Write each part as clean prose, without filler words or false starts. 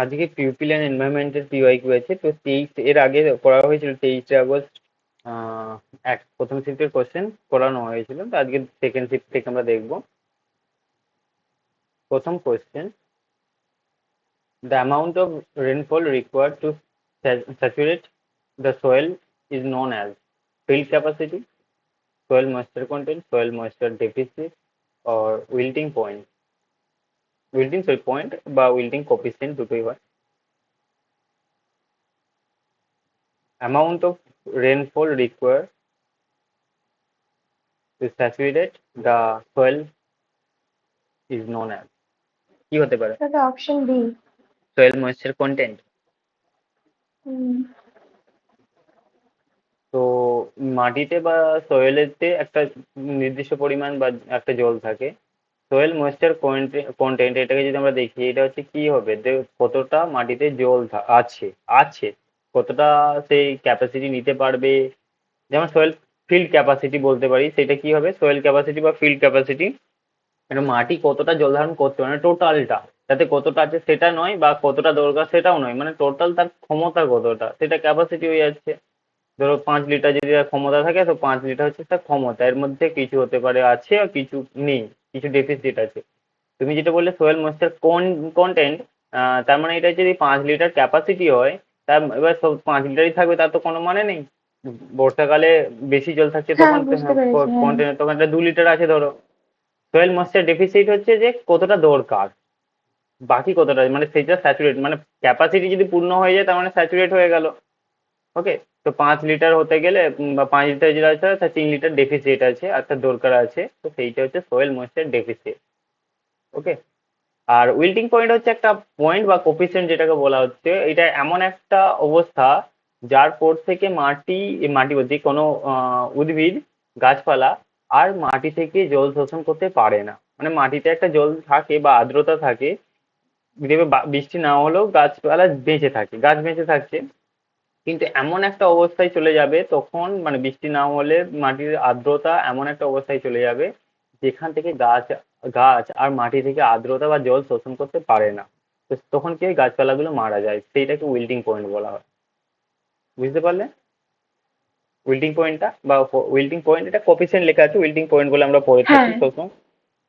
আজকে pupil and এনভায়রনমেন্টের PYQ আছে, তো 23 এর আগে করা হয়েছিল 23শে আগস্ট। এক প্রথম শিফটের কোশ্চেন করানো হয়েছিল, তো আজকে সেকেন্ড শিফট থেকে আমরা দেখবো। প্রথম question: the amount of rainfall required to saturate the soil is known as field capacity, soil moisture content, soil moisture deficit, or wilting point. Wilting point বা উইল্টিং কোফিসিয়েন্ট দুটোই হয়। Amount of rainfall required to saturate the soil is known as, কি হতে পারে? তাহলে option B. soil moisture content। তো মাটিতে বা সয়েলেতে একটা নির্দিষ্ট পরিমাণ বা একটা জল থাকে। সোয়েল ময়েশ্চার কন্টেন্ট এটাকে যদি আমরা দেখি, এটা হচ্ছে কি হবে, কতটা মাটিতে জল আছে আছে কতটা সেই ক্যাপাসিটি নিতে পারবে। যেমন সোয়েল ফিল্ড ক্যাপাসিটি বলতে পারি, সেটা কি হবে, সোয়েল ক্যাপাসিটি বা ফিল্ড ক্যাপাসিটি। মানে মাটি কতটা জল ধারণ করতে পারে, মানে টোটালটা, তাতে কতটা আছে সেটা নয়, বা কতটা দরকার সেটাও নয়, মানে টোটাল তার ক্ষমতা কতটা, সেটা ক্যাপাসিটি হয়ে যাচ্ছে। ধরো 5 লিটার যদি তার ক্ষমতা থাকে, তো 5 লিটার হচ্ছে তার ক্ষমতা, এর মধ্যে কিছু হতে পারে আছে আর কিছু নেই, কিছু ডেফিসিট আছে। তুমি যেটা বললে সোয়েল ময়েশ্চার কন্টেন্ট, তার মানে এটা যদি 5 লিটার ক্যাপাসিটি হয়, তার এবার সব 5 লিটারই থাকবে তার তো কোনো মানে নেই। বর্ষাকালে বেশি জল থাকছে হ্যাঁ, তখন বুঝতে পেরেছি। হ্যাঁ। কন্টেন্ট তখন এটা 2 লিটার আছে ধরো। সোয়েল ময়েশ্চার ডেফিসিট হচ্ছে যে কতটা দরকার, বাকি কতটা, মানে সেটা স্যাচুরেট, মানে ক্যাপাসিটি যদি পূর্ণ হয়ে যায় তার মানে স্যাচুরেট হয়ে গেল। ওকে। তো 5 লিটার হতে গেলে বা 5 লিটার যেটা আছে তার 3 লিটার ডেফিসিট আছে আর তার দরকার আছে, তো সেইটা হচ্ছে সোয়েল ময়েশ্চার ডেফিসিট। ওকে। আর উইল্টিং পয়েন্ট হচ্ছে একটা পয়েন্ট বা কোফিসিয়েন্ট যেটাকে বলা হচ্ছে, এটা এমন একটা অবস্থা যার পর থেকে মাটি বলছি কোনো উদ্ভিদ, গাছপালা আর মাটি থেকে জল শোষণ করতে পারে না। মানে মাটিতে একটা জল থাকে বা আর্দ্রতা থাকে, দেখবে বৃষ্টি না হলেও গাছপালা বেঁচে থাকে, গাছ বেঁচে থাকছে। কিন্তু এমন একটা অবস্থায় চলে যাবে তখন, মানে বৃষ্টি না হলে মাটির আর্দ্রতা এমন একটা অবস্থায় চলে যাবে যেখান থেকে গাছ গাছ আর মাটি থেকে আর্দ্রতা বা জল শোষণ করতে পারে না। তো তখন কি হয়, গাছপালাগুলো মারা যায়, সেইটাকে উইল্টিং পয়েন্ট বলা হয়। বুঝতে পারলে উইল্টিং পয়েন্টটা বা উইল্টিং পয়েন্ট, এটা কোফিসিয়েন্ট লেখা আছে, উইল্টিং পয়েন্ট বলে আমরা পড়ে থাকি হ্যাঁ। সবসময়।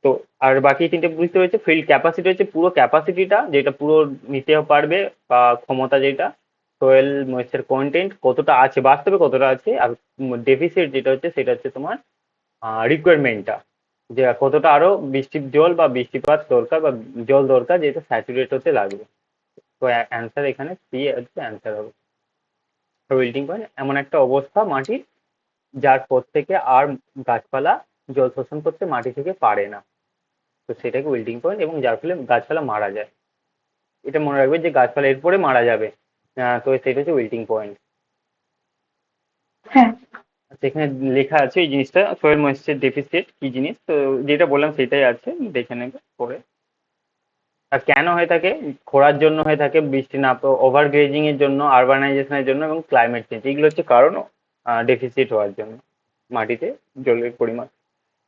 তো আর বাকি তিনটে বুঝতে পেরেছে। ফিল্ড ক্যাপাসিটি হচ্ছে পুরো ক্যাপাসিটিটা, যেটা পুরো নিতে পারবে বা ক্ষমতা যেটা। সোয়েল ময়েশ্চার কন্টেন্ট কতটা আছে, বাস্তবে কতটা আছে। আর ডেফিসিট যেটা হচ্ছে সেটা হচ্ছে তোমার রিকোয়ারমেন্টটা, যে কতটা আরো বৃষ্টির জল বা বৃষ্টিপাত দরকার বা জল দরকার, যেটা স্যাচুরেট হতে লাগবে। তো অ্যান্সার এখানে সি হচ্ছে অ্যান্সার হবে। উইল্টিং পয়েন্ট এমন একটা অবস্থা মাটির যার পর থেকে আর গাছপালা জল শোষণ করতে মাটি থেকে পারে না, তো সেটাকে উইল্টিং পয়েন্ট, এবং যার ফলে গাছপালা মারা যায়। এটা মনে রাখবে যে গাছপালা এরপরে মারা যাবে। তো সেটা হচ্ছে উইল্টিং পয়েন্ট। হ্যাঁ। সেখানে লেখা আছে এই জিনিসটা, সোয়েল ময়েশ্চার ডেফিসিট কি জিনিস, তো যেটা বললাম সেটাই আছে, দেখে নেবে পরে। আর কেন হয়ে থাকে, খরার জন্য হয়ে থাকে, বৃষ্টি না, ওভার গ্রেজিং এর জন্য, আরবানাইজেশনের জন্য, এবং ক্লাইমেট চেঞ্জ, এগুলো হচ্ছে কারণ ডেফিসিট হওয়ার জন্য মাটিতে জলের পরিমাণ।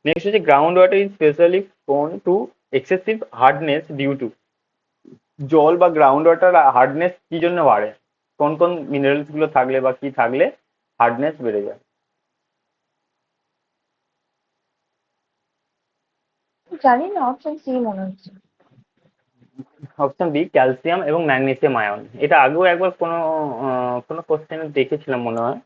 নেক্সট হচ্ছে ground water is specially prone to excessive hardness due to, জল বা গ্রাউন্ড ওয়াটার হার্ডনেস কি জন্য বাড়ে, কোন কোন মিনারেলস গুলো থাকলে বা কি থাকলে হার্ডনেস বেড়ে যায়? জানি না, অপশন সি মনে হচ্ছে। অপশন বি, ক্যালসিয়াম এবং ম্যাগনেসিয়াম আয়ন। এটা আগেও একবার কোনো কোনো কোশ্চেনে দেখেছিলাম মনে হয়,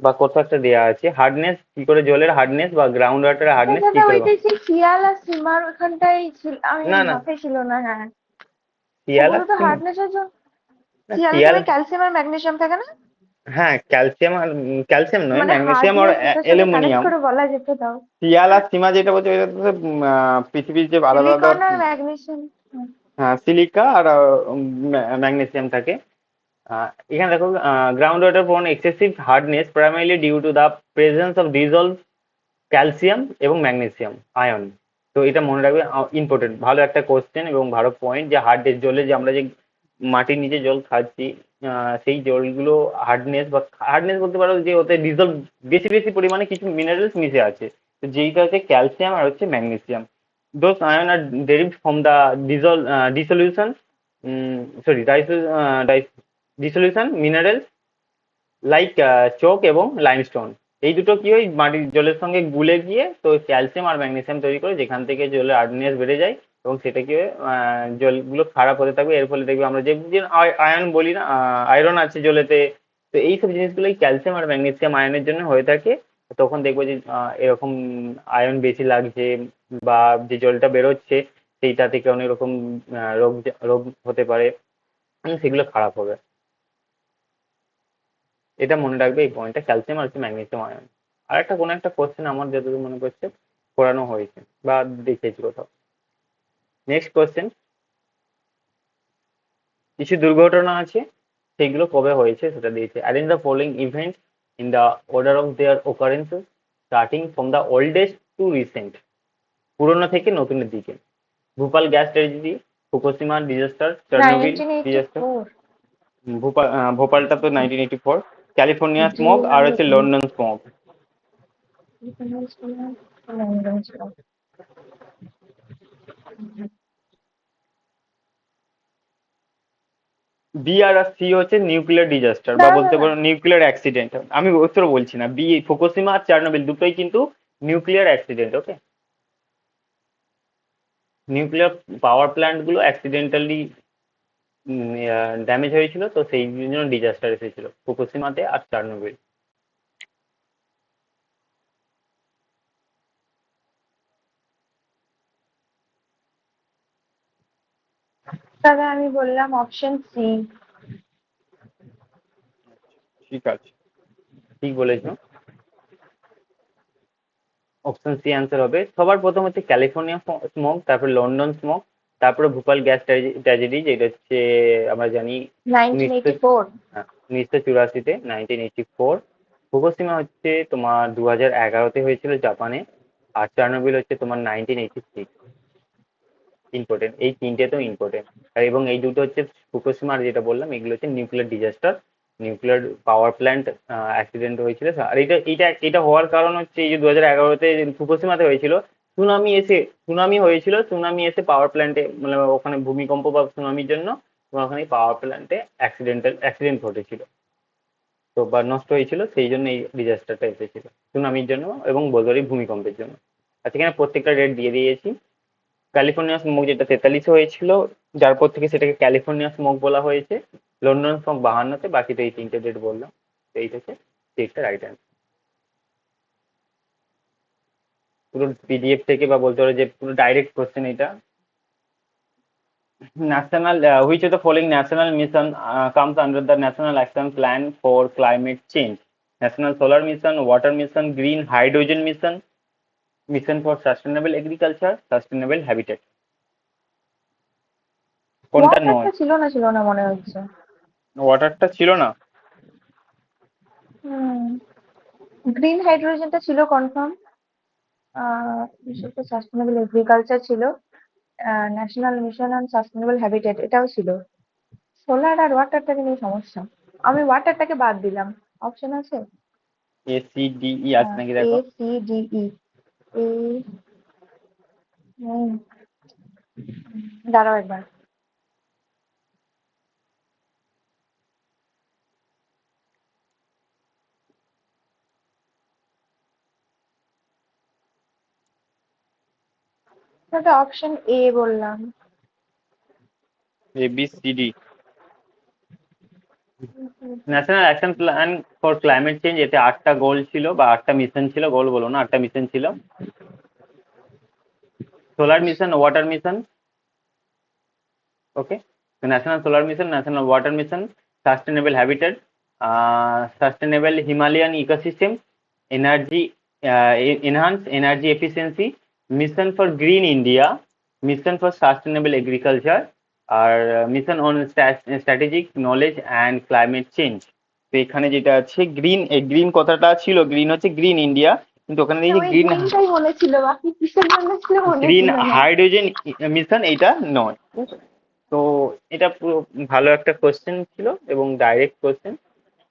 বা কোথাও একটা দেওয়া আছে, হার্ডনেস কি করে, জলের হার্ডনেস বা গ্রাউন্ড ওয়াটারের এটা হার্ডনেস কি দাদা করে ওইটাই যে শিয়াল আর সীমার ওখানটাই ছিল, আমি না না, মাথায় ছিল না। হ্যাঁ, শিয়াল ওগুলো আর তো সিমা, হার্ডনেসের জন্য। না শিয়ালে শিয়াল, তবে ক্যালসিয়াম আর ম্যাগনেসিয়াম থাকে না? হ্যাঁ ক্যালসিয়াম আর ক্যালসিয়াম নয়, মানে ম্যাগনেসিয়াম আর হার্ডনেস ওটার সাথে কানেক্ট অ্যালুমিনিয়াম। করে বলা যেত তাও। শিয়াল আর সীমা যেটা বলছে এটা তো পৃথিবীর যে আলাদা আলাদা, সিলিকন আর ম্যাগনেসিয়াম। হ্যাঁ সিলিকা আর ম্যাগনেসিয়াম থাকে। এখানে দেখো, ground water prone excessive hardness primarily due to the presence of dissolve calcium এবং ম্যাগনেসিয়াম আয়ন। তো এটা মনে রাখবে, ইম্পর্টেন্ট, ভালো একটা কোশ্চেন এবং ভালো পয়েন্ট, যে হার্ডনেস জলে, যে আমরা যে মাটির নিচে জল খাচ্ছি, সেই জলগুলো হার্ডনেস বা হার্ডনেস বলতে পারো যে ওতে ডিজলভ বেশি বেশি পরিমাণে কিছু মিনারেলস মিশে আছে, তো যেইটা হচ্ছে ক্যালসিয়াম আর হচ্ছে magnesium. Those ions are derived from the dissolution sorry, dissolution minerals like chalk এবং লাইমস্টোন। এই দুটো কি হয়, মাটির জলের সঙ্গে গুলে গিয়ে তো ক্যালসিয়াম আর ম্যাগনেসিয়াম তৈরি করে, যেখান থেকে জলের হার্ডনেস বেড়ে যায় এবং সেটা কি হয়, জলগুলো খারাপ হতে থাকবে। এর ফলে দেখবে আমরা যে আয়রন বলি না, আয়রন আছে জলেতে। তো এইসব জিনিসগুলো ক্যালসিয়াম আর ম্যাগনেসিয়াম আয়নের জন্য হয়ে থাকে। তখন দেখবো যে এরকম আয়রন বেশি লাগছে, বা যে জলটা বেরোচ্ছে সেইটা থেকে অনেক রকম রোগ রোগ হতে পারে, সেগুলো খারাপ হবে। এটা মনে রাখবে, এই পয়েন্টটা, ক্যালসিয়াম আর ম্যাগনেসিয়াম আয়ন। আর একটা কোনো একটা কোশ্চেন আমার যতদূর মনে পড়ছে পড়ানো হয়েছে বা দেখেছি কোথাও। নেক্সট কোশ্চেন, কিছু দুর্ঘটনা আছে, সেগুলো কবে হয়েছে সেটা দিয়েছে। Arrange the following events in the order of their occurrences starting from the oldest to recent. পুরনো থেকে নতুনের দিকে। Bhopal gas tragedy, Fukushima disaster, Chernobyl disaster. 1984। ভোপালটা তো 1984। ক্যালিফোর্নিয়া স্মগ আর হচ্ছে লন্ডন স্মগ। বি আর সি হচ্ছে নিউক্লিয়ার ডিজাস্টার বা দাঁড়া বলতে দাঁড়া, পারো নিউক্লিয়ার অ্যাক্সিডেন্ট। আমি উত্তর বলছি না, বি ফুকুশিমা আর চার্নোবিল দুটোই কিন্তু নিউক্লিয়ার অ্যাক্সিডেন্ট। ওকে, নিউক্লিয়ার পাওয়ার প্ল্যান্ট গুলো অ্যাক্সিডেন্টালি ড্যামেজ হয়েছিল, তো সেই জন্য ডিজাস্টার এসেছিল ফুকুশিমাতে আর চার্নোবিল। তাহলে আমি বললাম অপশন সি। ঠিক আছে, ঠিক বলেছো। অপশন সি অ্যান্সার হবে। সবার প্রথম হচ্ছে ক্যালিফোর্নিয়া স্মোক, তারপর লন্ডন স্মোক, তারপরে ভোপাল গ্যাস ট্র্যাজেডি, যেটা হচ্ছে আমরা জানি 1984। 1984, 1984। ফুকুশিমা হচ্ছে তোমার 2011-তে হয়েছিল জাপানে। আর চার্নোবিল হচ্ছে তোমার 1986। ইম্পর্টেন্ট, এই তিনটে তো ইম্পর্টেন্ট। এবং এই দুটো হচ্ছে ফুকুশিমার যেটা বললাম, এগুলো হচ্ছে nuclear disaster, nuclear power plant accident হয়েছিল। আর এটা এটা এটা হওয়ার কারণ হচ্ছে এই যে 2011-তে ফুকুশিমাতে হয়েছিল, সুনামি এসে, সুনামি হয়েছিল, সুনামি এসে পাওয়ার প্ল্যান্টে, মানে ওখানে ভূমিকম্প বা সুনামির জন্য তোমার ওখানে পাওয়ার প্ল্যান্টে অ্যাক্সিডেন্ট ঘটেছিল, তো বা নষ্ট হয়েছিল, সেই জন্য এই ডিজাস্টারটা এসেছিল, সুনামির জন্য এবং বলতে ভূমিকম্পের জন্য। আর সেখানে প্রত্যেকটা রেট দিয়ে দিয়েছি। ক্যালিফোর্নিয়া স্মোক যেটা 43 হয়েছিল, যার পর থেকে সেটাকে ক্যালিফোর্নিয়া স্মোক বলা হয়েছে। লন্ডন স্মোক 52-তে, বাকি তো এই তিনটে ডেট বললাম। তো এই থেকে এইটা রাইট অ্যান্সার। পুরো পিডিএফ থেকে বা বলতে পারো যে পুরো ডাইরেক্ট কোশ্চেন এটা। National, which of the following national mission comes under the national action plan for climate change? National solar mission, water mission, green hydrogen mission, mission for sustainable agriculture, sustainable habitat. কোনটা নয়? ওয়াটারটা ছিল না মনে হচ্ছে। ওয়াটারটা ছিল না। হুম, green হাইড্রোজেনটা ছিল confirm. বিশেষ সাস্টেনেবল এগ্রিকালচার ছিল। National mission on sustainable habitat এটাও ছিল। সোলার আর ওয়াটারটাকে নিয়ে সমস্যা। আমি ওয়াটারটাকে বাদ দিলাম। অপশন আছে? এ সি ডি ই আছে নাকি এ দেখো। C D E. এ, দাঁড়াও একবার। তাহলে অপশন এ বললাম। A B C D. National action plan for climate change, এতে 8টা গোল ছিল বা 8টা মিশন ছিল, গোল বলো না, 8টা মিশন ছিল। Solar mission, water mission, okay, national solar mission, national water mission, sustainable habitat, sustainable Himalayan ecosystem, energy, enhance energy efficiency, mission for green India, mission for sustainable agriculture, আর mission on strategic knowledge and climate change. তো এখানে যেটা আছে green, green কথাটা ছিল, green হচ্ছে green India, কিন্তু ওখানে না, এই যে ওই গ্রিন, গ্রিনটাই মনে ছিল, বাকি কিসের জন্য ছিল মনে গ্রিন ছিল না। হাইড্রোজেন মিশন এইটা নয়, ঠিক আছে? তো এটা পুরো ভালো একটা কোশ্চেন ছিল এবং ডাইরেক্ট কোশ্চেন।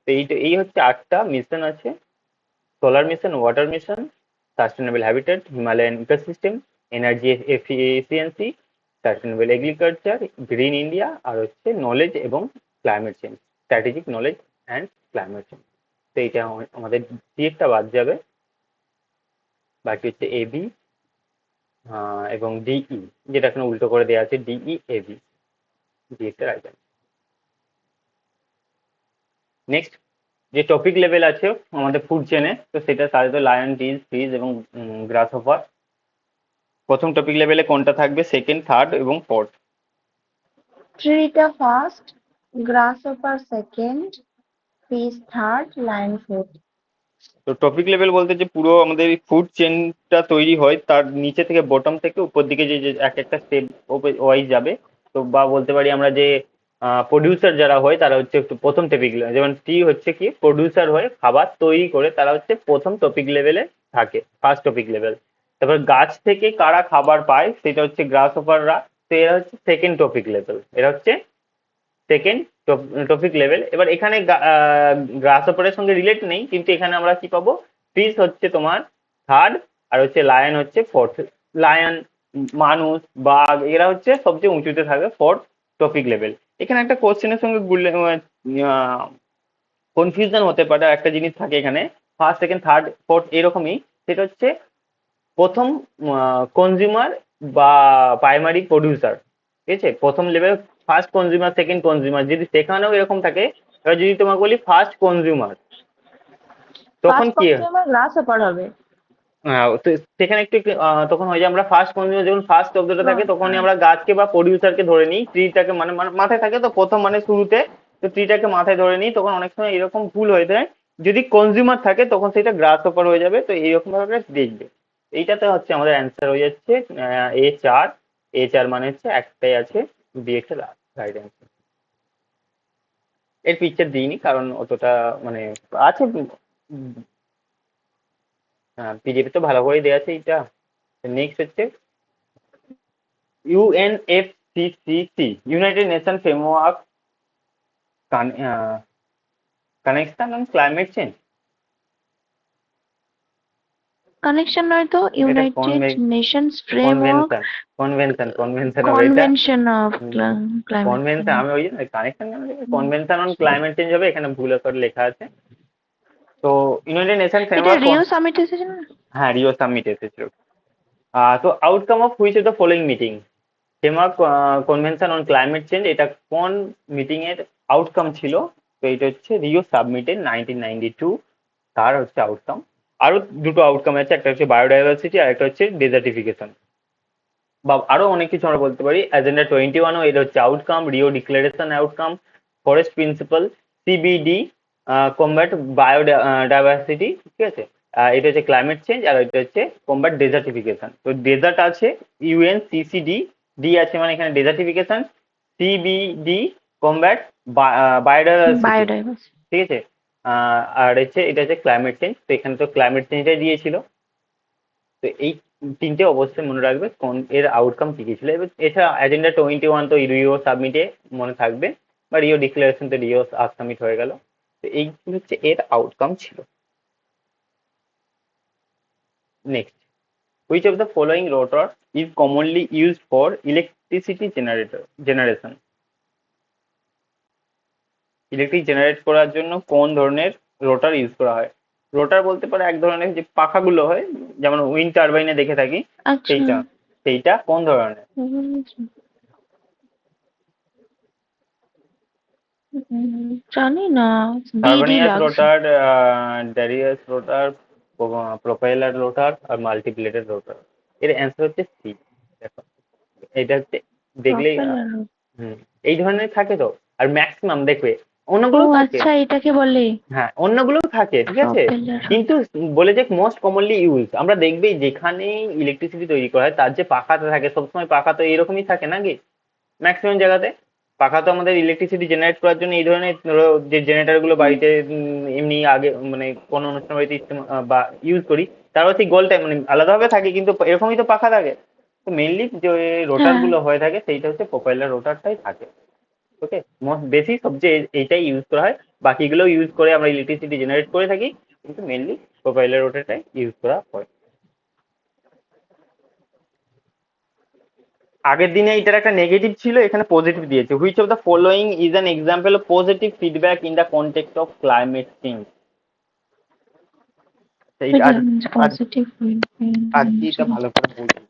তো এই হচ্ছে 8টা মিশন আছে: solar mission, water mission, sustainable habitat, Himalayan ecosystem, energy efficiency, sustainable agriculture, green India, আর হচ্ছে নলেজ এবং climate change, strategic knowledge and climate change. তো এইটা আমাদের ডিএটা বাদ যাবে, বাকি হচ্ছে এবি এবং ডিই, যেটা এখানে উল্টো করে দেওয়া আছে ডিই এবি, ডিএটা রাইট। নেক্সট যে টপিক লেভেল আছে আমাদের ফুড চেনে, তো সেটা সাধারণত লায়ন, ডিজ, ফিশ এবং গ্রাস হপার। প্রথম টপিক লেভেলে কোনটা থাকবে, সেকেন্ড, থার্ড এবং ফোর্থ? ট্রিটা first, grasshopper second, fish third, lion fourth. তো টপিক লেভেল বলতে যে পুরো আমাদের ফুড চেনটা তৈরি হয় তার নিচে থেকে বটম থেকে উপর দিকে যে যে এক একটা স্টেপ ওয়াইজ যাবে, তো বা বলতে পারি আমরা যে প্রডিউসার যারা হয় তারা হচ্ছে একটু প্রথম টপিক, যেমন টি হচ্ছে কি প্রডিউসার হয়ে খাবার তৈরি করে, তারা হচ্ছে প্রথম টপিক লেভেলে থাকে, ফার্স্ট টপিক লেভেল। তারপর গাছ থেকে কারা খাবার পায় সেটা হচ্ছে গ্রাস হপাররা, তো এরা হচ্ছে সেকেন্ড টপিক লেভেল, এরা হচ্ছে সেকেন্ড টপিক লেভেল। এবার এখানে গ্রাস হপারের সঙ্গে রিলেট নেই, কিন্তু এখানে আমরা কি পাবো, ফিশ হচ্ছে তোমার থার্ড, আর হচ্ছে লায়ন হচ্ছে ফোর্থ। লায়ন, মানুষ, বাঘ, এরা হচ্ছে সবচেয়ে উঁচুতে থাকবে ফোর্থ টপিক লেভেল। এখানে একটা কোশ্চেনের সঙ্গে কনফিউশন হতে পারে, একটা জিনিস থাকে এখানে, ফার্স্ট, সেকেন্ড, থার্ড, ফোর্থ এরকমই, সেটা হচ্ছে প্রথম কনজিউমার বা প্রাইমারি প্রডিউসার, ঠিক আছে, প্রথম level first consumer, second consumer, যদি সেখানেও এরকম থাকে, এবার যদি তোমাকে বলি ফার্স্ট কনজিউমার, তখন ফার্স্ট কি হয়? কনজিউমার গ্রাসহপার হবে। তো সেখানে একটু একটু, তখন হয় যে আমরা ফার্স্ট কনজিউমার যখন ফার্স্ট শব্দটা থাকে তখনই আমরা গাছকে বা প্রডিউসারকে ধরে নিই, ট্রিটাকে মানে মানে মাথায় থাকে তো প্রথম মানে শুরুতে, তো ট্রিটাকে মাথায় ধরে নিই, তখন অনেক সময় এরকম ভুল হয়ে যায়, যদি কনজিউমার থাকে তখন সেটা গ্রাস হপার হয়ে যাবে। তো এইরকম ভাবে দেখবে, এইটাতে হচ্ছে আমাদের অ্যান্সার হয়ে যাচ্ছে A4। A4 মানে হচ্ছে একটাই আছে, বি একটা রাইট অ্যান্সার। এর পিকচার দিইনি কারণ অতটা মানে আছে, পিডিএফ তো ভালো করেই দেওয়া আছে এইটা। নেক্সট হচ্ছে UNFCCC, United nation framework connection on climate change. Connection নয় তো, এটা United Nations framework convention, convention হবে এটা। Convention of climate convention, change. আমি ওই জন্য connection, convention on climate change হবে, এখানে ভুল করে লেখা আছে। তো ইউনাইটেড নেশন এটা ফ্রেমওয়ার্ক, রিও সামিট এসেছে না? হ্যাঁ রিও সামিট এসেছিল। তো outcome of which of the following meeting, framework convention on climate change, এটা কোন মিটিং এর আউটকাম ছিল? তো এটা হচ্ছে রিও সাবমিটেড 1992, তার হচ্ছে আউটকাম। আরো দুটো আউটকাম আছে, একটা হচ্ছে বায়োডাইভার্সিটি আর একটা হচ্ছে ডেজার্টিফিকেশন, বা আরো অনেক কিছু আমরা বলতে পারি। এজেন্ডা 21ও এটা হচ্ছে outcome, Rio declaration outcome, forest principal, CBD, combat biodiversity, ঠিক আছে। এটা হচ্ছে ক্লাইমেট চেঞ্জ, আর এটা হচ্ছে কমব্যাট ডেজার্টিফিকেশন। তো ডেজার্ট আছে ইউএনসিসিডি, ডি আছে মানে এখানে ডেজার্টিফিকেশন, সিবিডি কমব্যাট বায়োডাইভার্সিটি, বায়োডাইভার্সিটি। ঠিক আছে। আর হচ্ছে এটা হচ্ছে ক্লাইমেট চেঞ্জ, তো এখানে তো ক্লাইমেট চেঞ্জটাই দিয়েছিল। তো এই তিনটে অবশ্যই মনে রাখবে কোন এর আউটকাম কি কি ছিল। এবার এছাড়া এজেন্ডা 21 তো রিও সাবমিটে মনে থাকবে, বা রিও ডিক্লারেশন তো রিও সাবমিট হয়ে গেল। তো এইগুলো হচ্ছে এর আউটকাম ছিল। Next, which of the following rotor is commonly used for electricity generation, electric generate করার জন্য কোন ধরনের রোটার ইউজ করা হয়? রোটার বলতে পারে এক ধরনের যে পাখাগুলো হয়, যেমন উইন্ড টারবাইনে দেখে থাকি, আচ্ছা। সেইটা, সেইটা কোন ধরনের? জানি না। বিডি সার্ভানিয়াস লাগছে। রোটার, ড্যারিয়াস রোটার, প্রোপেলার রোটার আর মাল্টিপ্লেটেড রোটার। এর অ্যান্সার হচ্ছে সি। দেখো এটা হচ্ছে দেখলেই প্রপেলার। হুম, এই ধরনের থাকে তো। আর ম্যাক্সিমাম দেখবে ও অন্যগুলো থাকে, আচ্ছা, এটাকে বলে হ্যাঁ অন্যগুলোও থাকে, ঠিক আছে, প্রপেলার। কিন্তু বলে যে মোস্ট কমনলি ইউজ, আমরা দেখবে যেখানে ইলেকট্রিসিটি তৈরি করা হয় তার যে পাখাটা থাকে সবসময়, পাখা তো এরকমই থাকে নাকি ম্যাক্সিমাম জায়গাতে। পাখা তো আমাদের ইলেকট্রিসিটি জেনারেট করার জন্য এই ধরনের ধরো যে জেনারেটর গুলো বাড়িতে এমনি আগে মানে কোনো অনুষ্ঠান বাড়িতে বা ইউজ করি, তারও ঠিক গোল টাইম মানে আলাদাভাবে থাকে, কিন্তু এরকমই তো পাখা থাকে। তো মেনলি যে রোটার হ্যাঁ। গুলো হয়ে থাকে সেইটা হচ্ছে প্রোপেলার রোটারটাই থাকে। ওকে, বেশি সবচেয়ে এইটাই ইউজ করা হয়, বাকিগুলো ইউজ করে আমরা ইলেকট্রিসিটি জেনারেট করে থাকি, কিন্তু মেনলি প্রোপাইলার রোটারটাই ইউজ করা হয়। আগের দিনে এটার একটা নেগেটিভ ছিল, এখানে পজিটিভ দিয়েছে। Which of the following is an example of positive feedback in the context of climate change? আর আর পজিটিভ আর কি এটা ভালো করে বলছি।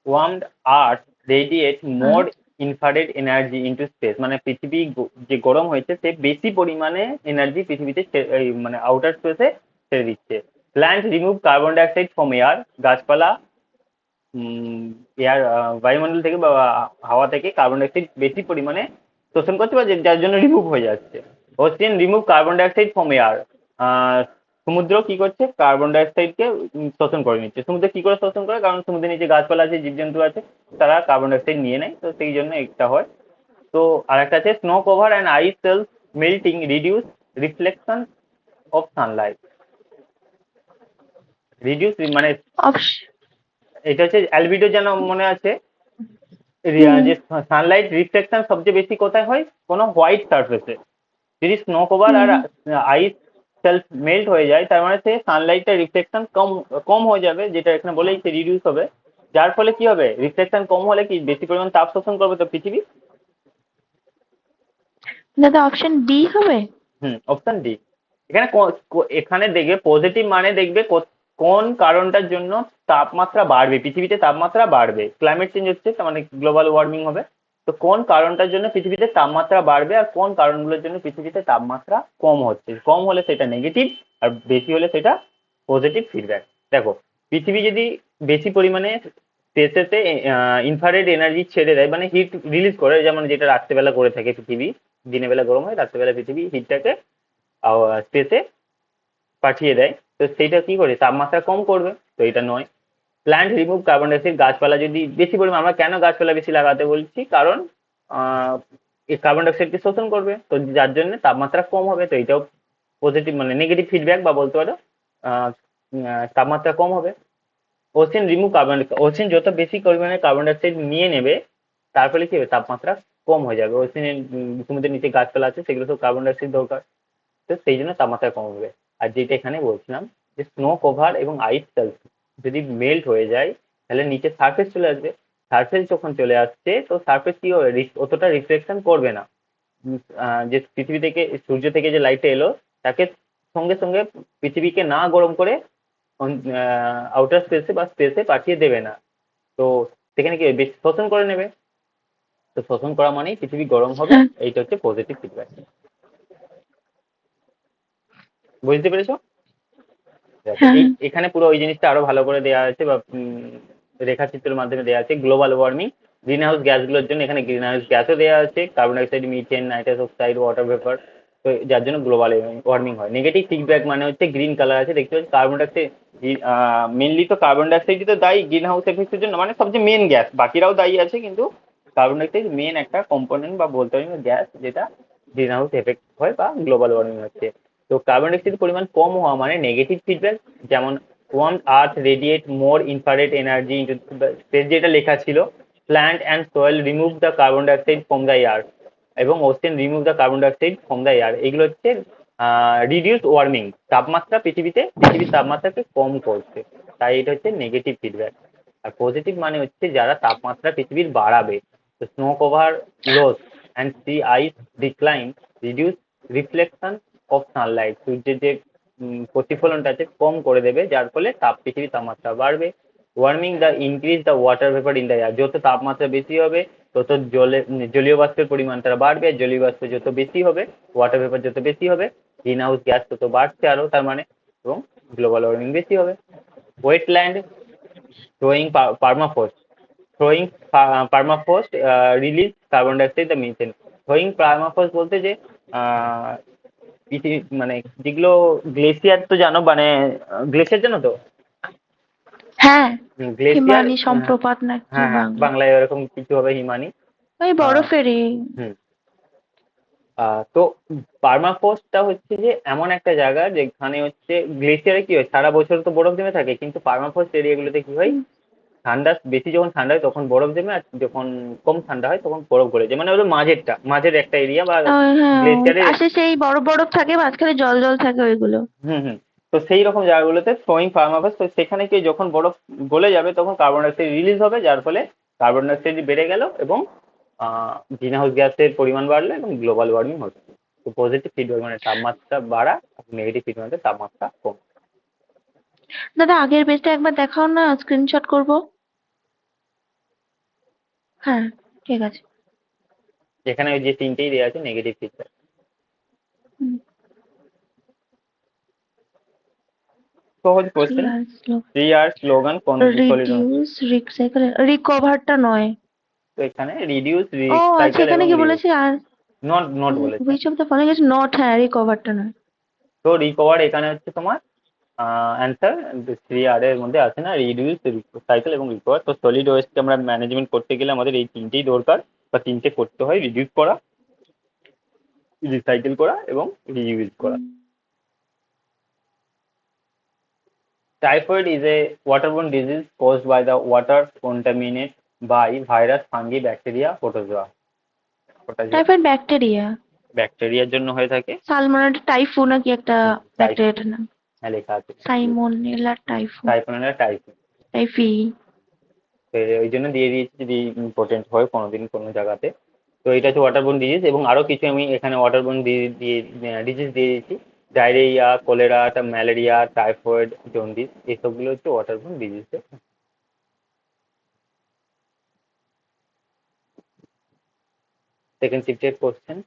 Warmed Earth radiates more infrared energy into space, মানে পৃথিবী যে গরম হয়েছে সে বেশি পরিমাণে এনার্জি পৃথিবীতে মানে আউটার স্পেসে ছেড়ে দিচ্ছে। Plant remove carbon dioxide from air, গাছপালা এয়ার বায়ুমণ্ডল থেকে বা হাওয়া থেকে কার্বন ডাইঅক্সাইড বেশি পরিমাণে শোষণ করছে, বা যার জন্য রিমুভ হয়ে যাচ্ছে। Ocean remove carbon dioxide from air, সমুদ্র কি করছে, কার্বন ডাইঅক্সাইডকে শোষণ করে নিচ্ছে। সমুদ্র কি করে শোষণ করে, কারণ সমুদ্রের নিচে গাছপালা আছে, জীবজন্তু আছে, তারা কার্বন ডাইঅক্সাইড নিয়ে নেয়, তো সেই জন্য একটা হয়। তো আর একটা আছে snow cover and ice cells melting reduce reflection of sunlight. Reduce মানে এটা হচ্ছে অ্যালবিডো, যেন মনে আছে যে সানলাইট রিফ্লেকশন সবচেয়ে বেশি কোথায় হয়, কোনো হোয়াইট সারফেসে। যদি স্নো কভার আর আইস সেলফ মেল্ট হয়ে যায়, তার মানে সে সানলাইটের রিফ্লেকশন কম কম হয়ে যাবে, যেটা এখানে বলেই সে রিডিউস হবে। যার ফলে কি হবে, রিফ্লেকশন কম হলে কি বেশি পরিমাণ তাপ শোষণ করবে তো পৃথিবী। দাদা অপশন ডি হবে। Option D. এখানে এখানে দেখবে পজিটিভ মানে দেখবে কোন কারণটার জন্য তাপমাত্রা বাড়বে, পৃথিবীতে তাপমাত্রা বাড়বে। ক্লাইমেট চেঞ্জ হচ্ছে, তার মানে গ্লোবাল ওয়ার্মিং হবে। তো কোন কারণটার জন্য পৃথিবীতে তাপমাত্রা বাড়বে, আর কোন কারণগুলোর জন্য পৃথিবীতে তাপমাত্রা কম হচ্ছে। কম হলে সেটা নেগেটিভ, আর বেশি হলে সেটা পজিটিভ ফিডব্যাক। দেখো, পৃথিবী যদি বেশি পরিমাণে স্পেসেতে ইনফ্রারেড এনার্জি ছেড়ে দেয়, মানে হিট রিলিজ করে, যেমন যেটা রাত্রেবেলা করে থাকে পৃথিবী, দিনের বেলা গরম হয়, রাত্রেবেলা পৃথিবী হিটটাকে স্পেসে পাঠিয়ে দেয়, তো সেইটা কি করে, তাপমাত্রা কম করবে, তো এটা নয়। প্ল্যান্ট রিমুভ কার্বন ডাইঅক্সাইড, গাছপালা যদি বেশি পরিমাণ, আমরা কেন গাছপালা বেশি লাগাতে বলছি, কারণ এই কার্বন ডাইঅক্সাইডকে শোষণ করবে, তো যার জন্য তাপমাত্রা কম হবে, তো এটাও পজিটিভ মানে নেগেটিভ ফিডব্যাক, বা বলতে পারো তাপমাত্রা কম হবে। ওশেন রিমুভ কার্বন, ওশেন যত বেশি পরিমাণে কার্বন ডাইঅক্সাইড নিয়ে নেবে, তার ফলে কি হবে, তাপমাত্রা কম হয়ে যাবে। ওশেনের সমুদ্রের নিচে গাছপালা আছে, সেগুলো সব কার্বন ডাইঅক্সাইড দরকার, তো সেই জন্য তাপমাত্রা কম হবে। আর যেটা এখানে বলছিলাম, যে স্নো কভার এবং আইস সেলস যদি মেল্ট হয়ে যায়, তাহলে নিচে সারফেস চলে আসবে। সারফেস যখন চলে আসছে, তো সারফেস কি হবে, অতটা রিফ্লেকশন করবে না। যে পৃথিবী থেকে, সূর্য থেকে যে লাইটটা এলো, তাকে সঙ্গে সঙ্গে পৃথিবীকে না গরম করে আউটার স্পেসে বা স্পেসে পাঠিয়ে দেবে না। তো সেখানে কি বেশি শোষণ করে নেবে, তো শোষণ করা মানেই পৃথিবী গরম হবে। এইটা হচ্ছে পজিটিভ ফিডব্যাক। বুঝতে পেরেছো? দেখো এখানে পুরো ওই জিনিসটা আরো ভালো করে দেওয়া আছে, বা রেখাচিত্রের মাধ্যমে দেওয়া আছে। গ্লোবাল ওয়ার্মিং, গ্রিন হাউস গ্যাসগুলোর জন্য এখানে গ্রিন হাউস গ্যাসও দেওয়া আছে, carbon dioxide, methane, nitrous oxide, water vapour, তো যার জন্য গ্লোবাল ওয়ার্মিং হয়। নেগেটিভ ফিডব্যাক মানে হচ্ছে গ্রিন কালার আছে, দেখতে পাচ্ছি কার্বন ডাইঅক্সাইড, মেনলি তো কার্বন ডাইঅক্সাইডই তো দায়ী গ্রিন হাউস এফেক্টের জন্য, মানে সবচেয়ে মেন গ্যাস, বাকিরাও দায়ী আছে, কিন্তু কার্বন ডাইঅক্সাইড মেন একটা কম্পোনেন্ট, বা বলতে পারি গ্যাস, যেটা গ্রিন হাউস এফেক্ট হয় বা গ্লোবাল ওয়ার্মিং হচ্ছে। তো কার্বন ডাইঅক্সাইড পরিমাণ কম হওয়া মানে নেগেটিভ ফিডব্যাক। যেমন warm earth radiate more infrared energy into space, যেটা লেখা ছিল। Plant and soil remove the carbon dioxide from the air, এবং ocean remove the carbon dioxide from the air. এগুলো হচ্ছে রিডিউস ওয়ার্মিং, তাপমাত্রা পৃথিবীর তাপমাত্রাকে কম করছে, তাই এটা হচ্ছে নেগেটিভ ফিডব্যাক। আর পজিটিভ মানে হচ্ছে যারা তাপমাত্রা পৃথিবীর বাড়াবে। তো snow cover loss and sea ice decline reduce reflection of sunlight, সূর্যের যে প্রতিফলনটা আছে কম করে দেবে, যার ফলে পৃথিবীর তাপমাত্রা বাড়বে। Warming the increase the water vapour in the air, যত তাপমাত্রা বেশি হবে, তত জলীয় বাষ্পের পরিমাণটা বাড়বে, জলীয় বাষ্প যত বেশি হবে, ওয়াটার ভেপার যত বেশি হবে, গ্রিন হাউস গ্যাস তত বাড়ছে আরো, তার মানে, এবং গ্লোবাল ওয়ার্মিং বেশি হবে। Wetland throwing permafrost, throwing permafrost release carbon dioxide the methane. Throwing permafrost বলতে যে পৃথিবী মানে যেগুলো গ্লেসিয়ার, তো জানো মানে গ্লেসিয়ার জানো তো? হ্যাঁ, গ্লেসিয়ার, হিমানি সম্প্রপাত না কি হ্যাঁ হ্যাঁ, বাংলা? বাংলায় এরকম কিছু হবে, হিমানি। ওই বরফেরই। হুম। তো পার্মাফ্রস্টটা হচ্ছে যে এমন একটা জায়গা যেখানে হচ্ছে গ্লেসিয়ারে কি হয়, সারা বছর তো বরফ জমে থাকে, কিন্তু পার্মাফ্রস্ট এরিয়াগুলোতে কি হয়, ঠান্ডা বেশি যখন ঠান্ডা হয় তখন বরফ জমে, আর যখন কম ঠান্ডা হয় তখন বরফ গলে যায়, মানে হলো মাঝের একটা এরিয়া বা হ্যাঁ, গ্লেসিয়ারের। পাশে সেই বরফ বরফ থাকে, মাঝখানে জল জল থাকে ওইগুলো। হুম হুম। তো সেই রকম জায়গাগুলোতে ফ্লোয়িং পার্মাফ্রস্ট, তো সেখানে কি যখন বরফ গলে যাবে তখন কার্বন ডাইঅক্সাইড রিলিজ হবে, যার ফলে কার্বন ডাইঅক্সাইড বেড়ে গেল এবং গ্রিন হাউস গ্যাসের পরিমাণ বাড়লো এবং গ্লোবাল ওয়ার্মিং হচ্ছে। তো পজিটিভ ফিডব্যাক মানে তাপমাত্রা বাড়া, নেগেটিভ ফিডব্যাক মানে তাপমাত্রা কম। দাদা আগের পেজটা একবার দেখাও না, স্ক্রিনশট করব। হ্যাঁ, ঠিক আছে। এখানে ওই যে তিনটেই দেওয়া আছে নেগেটিভ ফিডব্যাক। হুম, সহজ থ্রি কোশ্চেন। আওয়ার্স 3 আর স্লোগান কোন সলিড। রিডিউস রিসাইকেল রিকভারটা নয়। তো এখানে রিডিউস, ও আচ্ছা, রিসাইকেল এখানে এবং কি রিউজ। বলেছি আর নট নট বলেছে। Which of the following is not, হ্যাঁ রিকভারটা নয়। তো রিকভার এখানে হচ্ছে তোমার অ্যান্সার। 3 আর এর মধ্যে আছে না, রিডিউস, রিসাইকেল এবং রিকভার। তো সলিড ওয়েস্টকে আমরা ম্যানেজমেন্ট করতে গেলে আমাদের এই তিনটেই দরকার, বা তিনটে করতে হয়: রিডিউস করা, রিসাইকেল করা এবং রিইউজ করা। Typhoid is a waterborne disease caused by the water contaminated by virus, fungi, bacteria, protozoa. protozoa typhoid bacteria. ব্যাকটেরিয়ার জন্য হয়ে থাকে। সালমোনেলা টাইফু নাকি একটা ব্যাকটেরিয়াটার নাম। লেখা আছে সাইমোনেলা টাইফু, টাইফয়েড, টাইফয়েড। টাইফি। ওই জন্য দিয়ে দিয়েছি যদি ইম্পর্টেন্ট হয় কোনোদিন কোনো জায়গাতে। তো এটা হচ্ছে ওয়াটারবোর্ন ডিজিজ, এবং আরো কিছু আমি এখানে ওয়াটারবোর্ন ডিজিজ দিয়ে দিয়েছি: diarrhoea, cholera, malaria, typhoid, jaundice, এসবগুলো হচ্ছে ওয়াটারবোর্ন ডিজিজ। সেকেন্ড শিফটের question: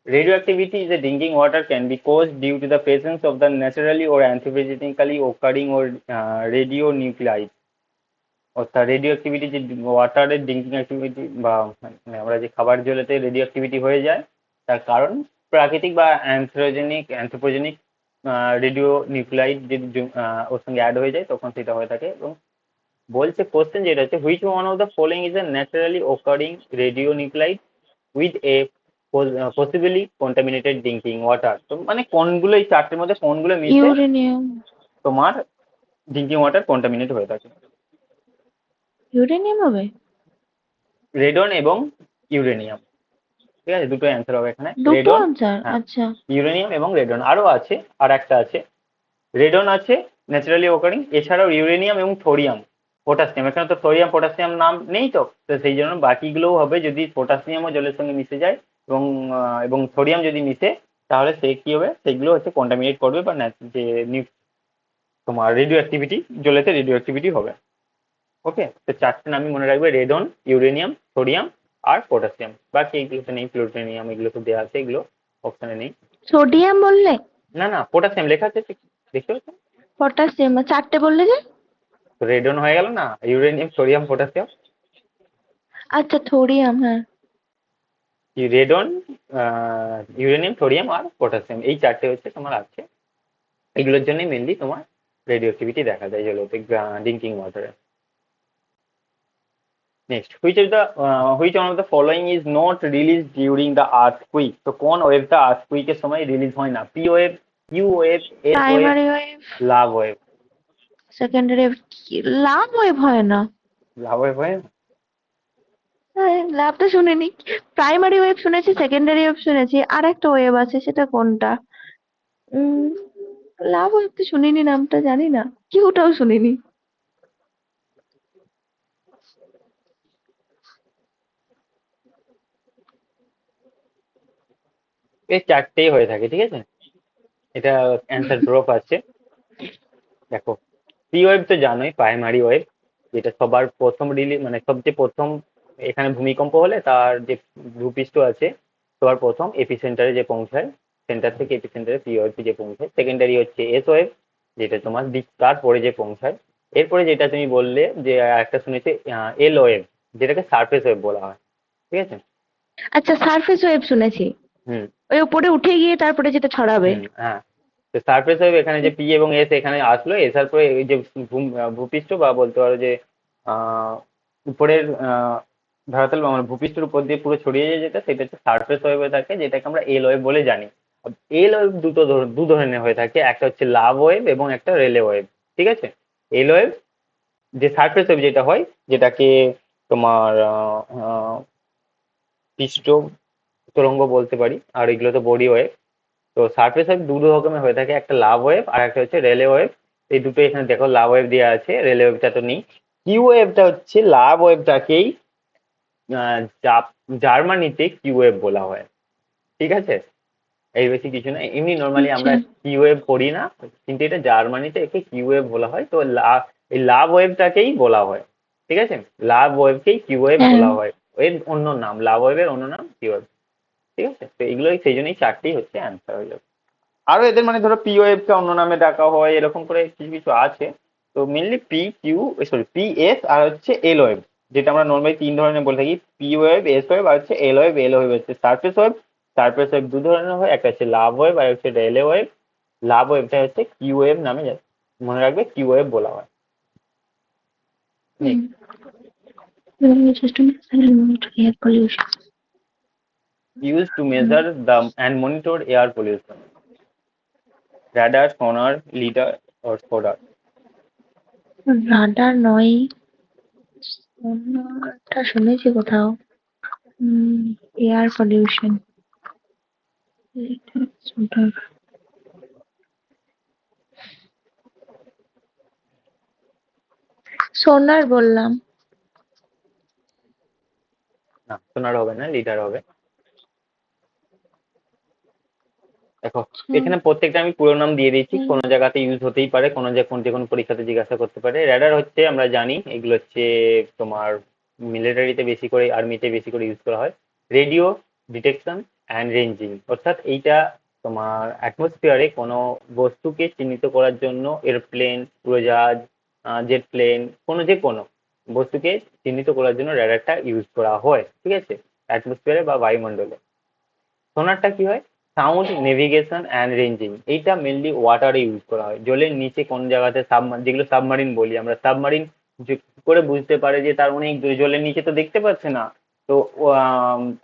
radioactivity in the drinking water can be caused due to the presence of the naturally or anthropogenically occurring or radionuclide. অর্থাৎ রেডিও অ্যাক্টিভিটি যে ওয়াটারের drinking activity বা মানে আমরা যে খাবার জলেতে রেডিও অ্যাক্টিভিটি হয়ে যায়, তার কারণ প্রাকৃতিক বা অ্যান্থ্রোপোজেনিক রেডিও নিউক্লাইড যদি ওর সঙ্গে অ্যাড হয়ে যায় তখন সেটা হয়ে থাকে। এবং বলছে কোশ্চেন যেটা হচ্ছে, which one of the following is a naturally occurring radionuclide with a possibly contaminated drinking water. তো মানে কোনগুলো, এই চারটের মধ্যে কোনগুলো মিশে ইউরেনিয়াম। তোমার ড্রিঙ্কিং ওয়াটার কন্টামিনেট হয়ে থাকে? ইউরেনিয়াম হবে। রেডন এবং ইউরেনিয়াম। ঠিক আছে, দুটো অ্যান্সার হবে এখানে। দুটো রেডন, আনসার, হ্যাঁ, আচ্ছা। ইউরেনিয়াম এবং রেডন। আরও আছে, আর একটা আছে, রেডন আছে ন্যাচারালি ওকারিং, এছাড়াও ইউরেনিয়াম এবং থোরিয়াম, পটাশিয়াম। এখানে তো থোরিয়াম পটাশিয়াম নাম নেই, তো তো সেই জন্য বাকিগুলোও হবে যদি পটাশিয়ামও জলের সঙ্গে মিশে যায় এবং এবং থোরিয়াম যদি মিশে, তাহলে সে কি হবে, সেগুলো হচ্ছে কন্টামিনেট করবে বা যে তোমার রেডিও অ্যাক্টিভিটি, জলেতে রেডিও অ্যাক্টিভিটি হবে। ওকে, তো চারটে নামই মনে রাখবে: রেডন, ইউরেনিয়াম, থোরিয়াম আর পটাশিয়াম। বাকি এগুলোতে নেই, প্লুটোনিয়াম এগুলো তো দেওয়া আছে, এগুলো অপশানে নেই। সোডিয়াম বললে? না না, পটাশিয়াম লেখা আছে, দেখতে পাচ্ছ? পটাশিয়াম চারটে বললে যে। তো রেডন হয়ে গেল না, ইউরেনিয়াম, সোডিয়াম, পটাশিয়াম। আচ্ছা, থোরিয়াম, হ্যাঁ। রেডন, ইউরেনিয়াম, থোরিয়াম আর পটাশিয়াম, এই চারটে হচ্ছে তোমার আছে। এগুলোর জন্যই মেনলি তোমার রেডিও অ্যাক্টিভিটি দেখা যায় জলতে, ড্রিঙ্কিং ওয়াটারে। Next, which one of the following is not release during the earthquake. তো কোন ওয়েভটা আর্থকুইকের সময় রিলিজ হয় না? P wave, Q wave, S wave, primary wave. Love wave. Secondary wave. Love wave হয় না। লাভ ওয়েভ হয় না? হ্যাঁ, লাভটা শুনিনি। প্রাইমারি ওয়েভ শুনেছি, সেকেন্ডারি ওয়েভ শুনেছি, আর একটা ওয়েভ আছে, সেটা কোনটা? উম লাভ ওয়েভ তো শুনিনি, নামটা জানি না, কিউটাও শুনিনি। এই চারটেই হয়ে থাকে, ঠিক আছে। এটা অ্যান্সার ড্রপ আছে। দেখো, পি ওয়েভ তো জানোই, প্রাইমারি ওয়েভ, যেটা সবার প্রথম মানে সবচেয়ে প্রথম এখানে ভূমিকম্প হলে তার যে ভূপৃষ্ঠ আছে সবার প্রথম এপি সেন্টারে যে পৌঁছায়, সেন্টার থেকে এপি সেন্টারে পি ওয়েভ যে পৌঁছায়। সেকেন্ডারি হচ্ছে এস ওয়েভ, যেটা তোমার তারপরে যে পৌঁছায়। এরপরে যেটা তুমি বললে যে একটা শুনেছি, এল ওয়েভ, যেটাকে সারফেস ওয়েভ বলা হয়, ঠিক আছে। আচ্ছা, সারফেস ওয়েভ শুনেছি, হুম ওই উপরে উঠে গিয়ে তারপরে যেটা ছড়াবে। হুম, হ্যাঁ। তো সারফেস ওয়েভ এখানে যে পি এবং এস এখানে আসলো, এসার পরে এই যে ভূপৃষ্ঠ বা বলতে পারো যে উপরের ধরাতল বা মানে ভূপৃষ্ঠের উপর দিয়ে পুরো ছড়িয়ে যায় যেটা, সেটা হচ্ছে সারফেস ওয়েভ হয়ে থাকে, যেটাকে আমরা এল ওয়েভ বলে জানি। এল ওয়েভ দু ধরনের হয়ে থাকে, একটা হচ্ছে লাভ ওয়েভ এবং একটা রেলে ওয়েভ, ঠিক আছে। এল ওয়েভ যে সারফেস ওয়েভ যেটা হয়, যেটাকে তোমার পৃষ্ঠ তরঙ্গ বলতে পারি, আর এগুলো তো বডি ওয়েভ। তো সারফেস ওয়েভ দু রকমের হয়ে থাকে, একটা লাভ ওয়েভ আর একটা হচ্ছে রেলে ওয়েভ। এই দুটো এখানে দেখো, লাভ ওয়েভ দেওয়া আছে, রেলে ওয়েভটা তো নেই। কিউ ওয়েভটা হচ্ছে লাভ ওয়েভটাকেই জার্মানিতে কিউ ওয়েভ বলা হয়, ঠিক আছে। এই বেশি কিছু না, এমনি নর্মালি আচ্ছা। আমরা কিউ ওয়েভ পড়ি না, কিন্তু এটা জার্মানিতে একে কিউ ওয়েভ বলা হয়। তো এই লাভ ওয়েভটাকেই বলা হয়, ঠিক আছে। লাভ ওয়েভকেই কিউ ওয়েভ হ্যাঁ। বলা হয়, এর অন্য নাম, লাভ ওয়েভের অন্য নাম কিউ ওয়েভ, ঠিক আছে। তো এগুলোই, সেই জন্যই চারটেই হচ্ছে অ্যান্সার হয়ে যাবে। আরো এদের মানে ধরো পি ওয়েভ কে অন্য নামে ডাকা হয়, এরকম করে কিছু কিছু আছে। তো mainly P Q, sorry P S আর হচ্ছে এল ওয়েভ, যেটা আমরা নর্মালি তিন ধরনের বলে থাকি, পি ওয়েভ, এস ওয়েভ আর হচ্ছে এল ওয়েভ। এল ওয়েভ হচ্ছে সারফেস ওয়েভ। সারফেস ওয়েভ দু ধরনের হয়, একটা হচ্ছে লাভ ওয়েভ আর হচ্ছে রেলে ওয়েভ। লাভ ওয়েভটা হচ্ছে কিউ ওয়েভ নামে মনে রাখবে, কিউ ওয়েভ বলা হয়। হুম। System air pollution. Use to measure the and monitor air pollution, radar, sonar, lidar or sonar. Radar নয়, সোনারটা শুনেছি কোথাও। Air pollution. সোনার বললাম। না, সোনার হবে না, লিডার হবে। দেখো, এখানে প্রত্যেকটা আমি পুরো নাম দিয়ে দিয়েছি, কোনো জায়গাতে ইউজ হতেই পারে, কোনো যে কোনো পরীক্ষাতে জিজ্ঞাসা করতে পারে। র্যাডার হচ্ছে আমরা জানি এগুলো হচ্ছে তোমার মিলিটারিতে বেশি করে, আর্মিতে বেশি করে ইউজ করা হয়। রেডিও ডিটেকশন অ্যান্ড রেঞ্জিং, অর্থাৎ এইটা তোমার অ্যাটমসফিয়ারে কোনো বস্তুকে চিহ্নিত করার জন্য, এরোপ্লেন, উড়োজাহাজ, জেট প্লেন, কোনো বস্তুকে চিহ্নিত করার জন্য র্যাডারটা ইউজ করা হয়, ঠিক আছে, অ্যাটমসফিয়ারে বা বায়ুমণ্ডলে। সোনারটা কি হয়? সাউন্ড নেভিগেশন অ্যান্ড রেঞ্জিং, এইটা মেনলি ওয়াটারে ইউজ করা হয়, জলের নিচে কোন জায়গাতে যেগুলো সাবমারিন বলি আমরা, সাবমারিন করে বুঝতে পারে যে তার অনেক দূরে, জলের নিচে তো দেখতে পাচ্ছে না। তো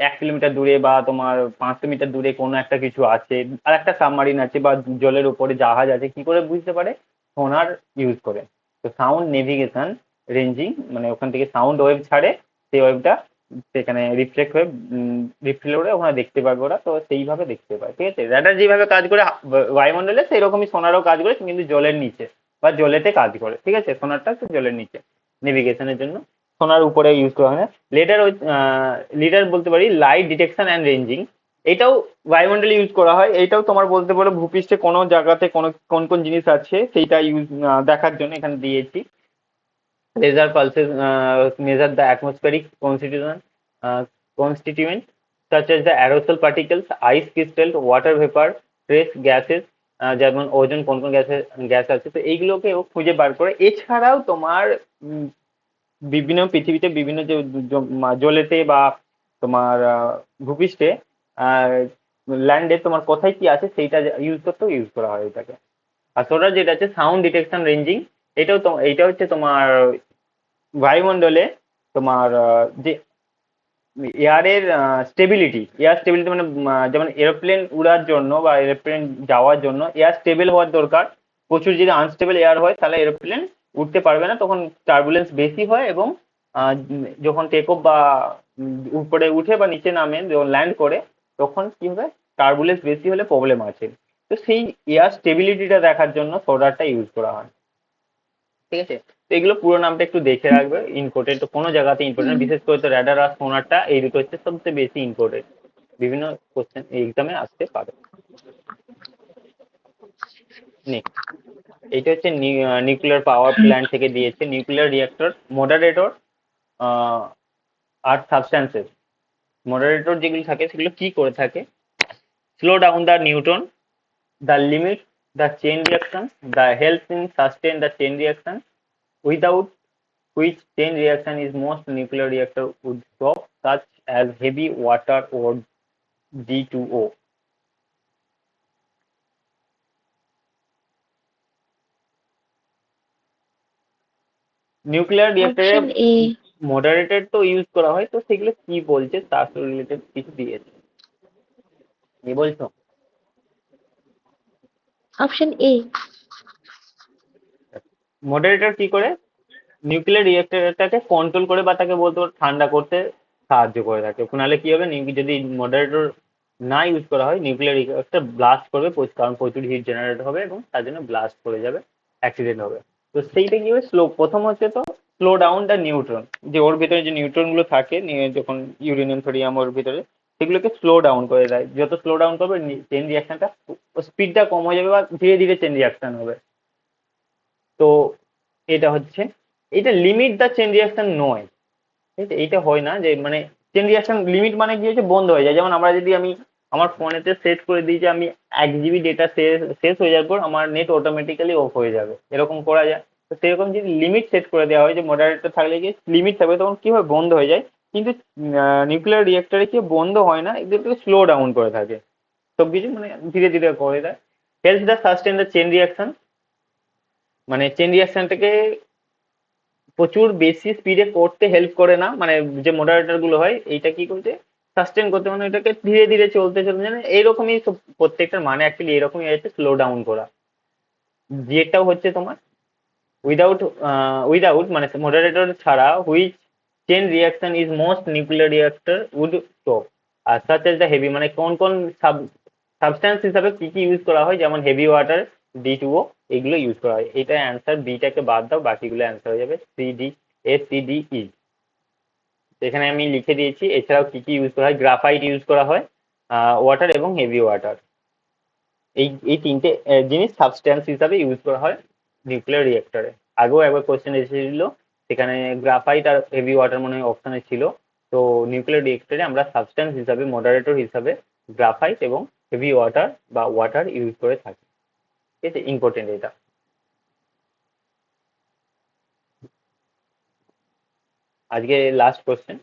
1 কিলোমিটার দূরে বা তোমার 500 মিটার দূরে কোনো একটা কিছু আছে, আর একটা সাবমারিন আছে বা জলের উপরে জাহাজ আছে, কি করে বুঝতে পারে? সোনার ইউজ করে। তো সাউন্ড নেভিগেশন রেঞ্জিং, মানে ওখান থেকে সাউন্ড ওয়েভ ছাড়ে, সেই ওয়েভটা সেখানে রিফ্লেক্ট হয়ে রিফ্লেক্ট হয়ে ওখানে দেখতে পারবে ওরা, তো সেইভাবে দেখতে পায়, ঠিক আছে। র্যাডার যেভাবে কাজ করে বায়ুমণ্ডলে, সেই রকমই সোনারও কাজ করে, কিন্তু জলের নিচে বা জলেতে কাজ করে, ঠিক আছে। সোনারটা হচ্ছে জলের নিচে নেভিগেশনের জন্য, সোনার উপরে ইউজ করা হয় না। লেডার লিডার বলতে পারি লাইট ডিটেকশন অ্যান্ড রেঞ্জিং, এটাও বায়ুমণ্ডলে ইউজ করা হয়। এইটাও তোমার বলতে পারো ভূপৃষ্ঠে কোনো জায়গাতে কোন কোন জিনিস আছে সেইটা ইউজ দেখার জন্য এখানে দিয়েছি। Laser pulses measure the atmospheric constituent such as the aerosol particles, ice crystal, water vapor, trace gases, যেমন ওজন, কোন কোন গ্যাস আছে, তো এইগুলোকে ও খুঁজে বার করে। এছাড়াও তোমার বিভিন্ন পৃথিবীতে বিভিন্ন যে জলেতে বা তোমার ভূপৃষ্ঠে, ল্যান্ডে তোমার কোথায় কি আছে সেইটা ইউজ করতেও ইউজ করা হয় এটাকে। আর সোলার যেটা আছে সাউন্ড ডিটেকশন রেঞ্জিং, এইটা হচ্ছে তোমার বায়ুমণ্ডলে তোমার যে এয়ার স্টেবিলিটি মানে যেমন এরোপ্লেন উড়ার জন্য বা এরোপ্লেন যাওয়ার জন্য এয়ার স্টেবল হওয়ার দরকার। প্রচুর যদি আনস্টেবল এয়ার হয় তাহলে এরোপ্লেন উঠতে পারবে না, তখন টার্বুলেন্স বেশি হয়, এবং যখন টেক অফ বা উপরে উঠে বা নিচে নামে, যখন ল্যান্ড করে, তখন কি হবে, টার্বুলেন্স বেশি হলে প্রবলেম আছে। তো সেই এয়ার স্টেবিলিটিটা দেখার জন্য সোলারটা ইউজ করা হয়, ঠিক আছে। তো এগুলো পুরো নামটা একটু দেখে রাখবে, ইম্পর্টেন্ট তো কোনো জায়গাতে ইম্পর্টেন্ট, বিশেষ করে তো র্যাডার আর সোনারটা, এই দুটো হচ্ছে সবচেয়ে বেশি ইম্পর্টেন্ট, বিভিন্ন কোশ্চেন এক্সামে আসতে পারে। নেক্সট, এইটা হচ্ছে নিউক্লিয়ার পাওয়ার প্ল্যান্ট থেকে দিয়েছে, নিউক্লিয়ার রিঅ্যাক্টর, মডারেটর আর সাবস্ট্যান্সেস। মডারেটর যেগুলো থাকে সেগুলো কি করে থাকে? Slow down the Newton, the limit the chain reaction, the helps in sustain the chain reaction, without which chain reaction is most nuclear reactor would stop, such as heavy water or D2O. Nuclear রিঅ্যাক্টরে option A. Moderator তো use করা হয়, তো সেগুলো কি বলছে তার related কিছু দিয়েছে, কি বলছো? Option A. মডারেটর কি করে? নিউক্লিয়ার রিয়েক্টরটাকে কন্ট্রোল করে বা তাকে বলতে পারো ঠান্ডা করতে সাহায্য করে থাকে। নাহলে কি হবে, যদি মডারেটর না ইউজ করা হয়, নিউক্লিয়ার রিয়েক্টর ব্লাস্ট করবে, কারণ প্রচুর হিট জেনারেট হবে এবং তার জন্য ব্লাস্ট করে যাবে, অ্যাক্সিডেন্ট হবে। তো সেইটা কি হবে, প্রথম হচ্ছে তো স্লো ডাউন দ্য নিউট্রন, যে ওর ভিতরে যে নিউট্রন গুলো থাকে যখন ইউরেনিয়াম থোরিয়াম ওর ভিতরে, সেগুলোকে স্লো ডাউন করে দেয়। যত স্লো ডাউন করবে চেন রিয়াকশনটা স্পিডটা কম হয়ে যাবে বা ধীরে ধীরে চেন রিয়াকশন হবে। তো এটা হচ্ছে, এটা লিমিট দ্য চেন রিয়াকশন নয়, ঠিক আছে? এইটা হয় না যে মানে চেন রিয়াকশন লিমিট মানে কি হচ্ছে, বন্ধ হয়ে যায়। যেমন আমরা যদি আমি আমার ফোনেতে সেট করে দিই যে আমি 1 GB ডেটা শেষ হয়ে যাওয়ার পর আমার নেট অটোমেটিক্যালি অফ হয়ে যাবে, এরকম করা যায়। তো সেরকম যদি লিমিট সেট করে দেওয়া হয়, যে মডারেটর থাকলে কি লিমিট থাকবে, তখন কি হয়, বন্ধ হয়ে যায়। কিন্তু নিউক্লিয়ার রিয়েক্টরে কি বন্ধ হয় না, এদেরকে স্লো ডাউন করে থাকে, সবকিছু মানে ধীরে ধীরে করে দেয়। Help the sustain the chain reaction, মানে চেন রিয়াকশনটাকে প্রচুর বেশি স্পিডে করতে হেল্প করে না, মানে যে মডারেটর গুলো হয় এইটা কি করছে, সাস্টেন করতে, মানে এটাকে ধীরে ধীরে চলতে চলতে, মানে এইরকমই সব প্রত্যেকটার মানে অ্যাকচুয়ালি এরকমই আছে, স্লো ডাউন করা। যেটাও হচ্ছে তোমার উইদাউট উইদাউট মানে মডারেটর ছাড়া, which chain reaction is most nuclear reactor would stop. আর সাচ এজ দ্য হেভি, মানে কোন কোন সাবস্ট্যান্স হিসাবে কি কি ইউজ করা হয়, যেমন হেভি ওয়াটার, D2O, এগুলো ইউজ করা হয়। এটা অ্যান্সার, বিটাকে বাদ দাও, বাকিগুলো অ্যান্সার হয়ে যাবে CDE। এখানে আমি লিখে দিয়েছি। এছাড়াও কি কি ইউজ করা হয়, গ্রাফাইট ইউজ করা হয়, ওয়াটার এবং হেভি ওয়াটার, এই এই তিনটে জিনিস সাবস্ট্যান্স হিসাবে ইউজ করা হয় নিউক্লিয়ার রিয়েক্টরে। আগেও একবার কোয়েশ্চেন এসেছিল, সেখানে গ্রাফাইট আর হেভি ওয়াটার মনে হয় অপশনে ছিল। তো নিউক্লিয়ার রিয়েক্টরে আমরা সাবস্ট্যান্স হিসাবে, মডারেটর হিসাবে গ্রাফাইট এবং হেভি ওয়াটার বা ওয়াটার ইউজ করে থাকি, ঠিক আছে? ইম্পর্টেন্ট এটা। আজকে last question,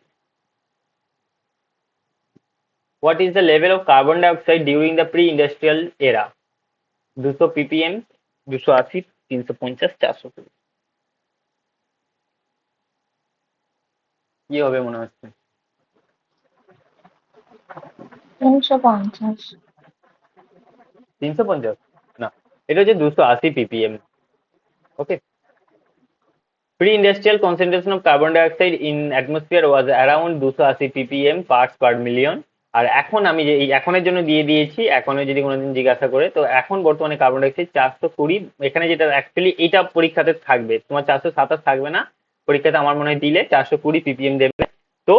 what is the level of carbon dioxide during the pre industrial এরা? 200 ppm, 280, 350, 400। কি হবে মনে হচ্ছে? 350। 350? না, এটা হচ্ছে 280 ppm। Okay, pre-industrial concentration of carbon dioxide in atmosphere was around 280 ppm parts per million। আর এখন আমি যে এই এখনের জন্য দিয়ে দিয়েছি, এখনের যদি কোনোদিন জিজ্ঞাসা করে, তো এখন বর্তমানে কার্বন ডাইঅক্সাইড 420। এখানে যেটা অ্যাকচুয়ালি এটা পরীক্ষাতে থাকবে, তোমার 427 থাকবে না পরীক্ষাতে, আমার মনে হয় দিলে 420 ppm দেবে। তো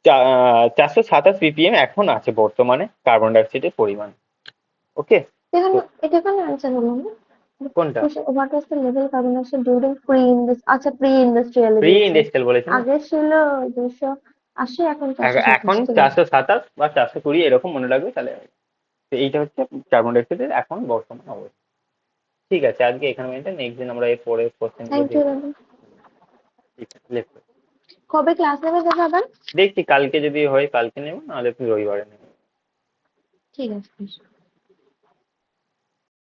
427 ppm এখন আছে বর্তমানে কার্বন ডাইঅক্সাইডের পরিমাণ। ওকে, এখানে তো এটা কেন অ্যান্সার হলো না? কোনটা? What was the level carbon dioxide during pre industrial, আচ্ছা প্রি ইন্ডাস্ট্রিয়াল প্রি দিয়েছে। ইন্ডাস্ট্রিয়াল বলেছে না, আগে ছিল 280, এখন 427, এখন ঠিক আছে। 427 বা 420 এরকম মনে রাখবে তাহলে হবে। তো এইটা হচ্ছে কার্বন ডাইঅক্সাইডের এখন বর্তমান অবস্থা। ঠিক আছে, আজকে এখানে নেক্সট দিন আমরা এর পরের কোশ্চেন গুলো থ্যাংক ইউ দেখবো। দাদা। ঠিক আছে, let's go। কবে ক্লাস নেবে দাদা আবার? দেখছি কালকে যদি হয় কালকে নেবো, নাহলে তুমি রবিবারে নেবো। ঠিক আছে।